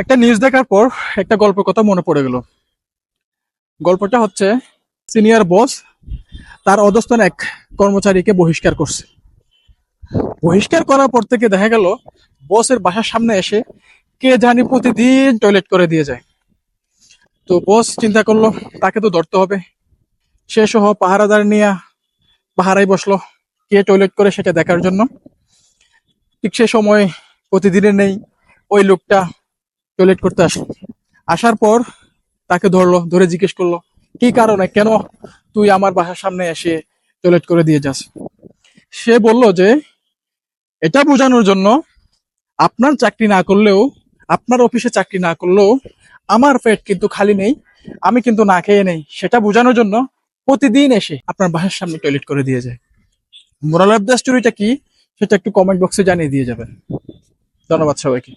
একটা নিউজ দেখার পর একটা গল্পের কথা মনে পড়ে গেল। গল্পটা হচ্ছে, সিনিয়র বস তার অধস্তন এক কর্মচারীকে বহিষ্কার করছে। বহিষ্কার করার পর থেকে দেখা গেল বসের বাসার সামনে এসে কে জানি প্রতিদিন টয়লেট করে দিয়ে যায়। তো বস চিন্তা করলো তাকে তো ধরতে হবে। সে সহ পাহারাদার নিয়ে পাহারায় বসলো কে টয়লেট করে সেটা দেখার জন্য। ঠিক সে সময় প্রতিদিনের নেই ওই লোকটা টয়লেট করতে আসলো। আসার পর তাকে ধরলো, ধরে জিজ্ঞেস করলো কি কারণে, কেন তুই আমার বাসার সামনে এসে টয়লেট করে দিয়ে যাস। সে বলল যে এটা বোঝানোর জন্য, আপনার চাকরি না করলেও, আপনার অফিসে চাকরি না করলেও আমার পেট কিন্তু খালি নেই, আমি কিন্তু না খেয়ে নেই, সেটা বোঝানোর জন্য প্রতিদিন এসে আপনার বাসার সামনে টয়লেট করে দিয়ে যায়। মোরাল অফ দ্য স্টোরিটা কি সেটা একটু কমেন্ট বক্সে জানিয়ে দিয়ে যাবেন। ধন্যবাদ সবাইকে।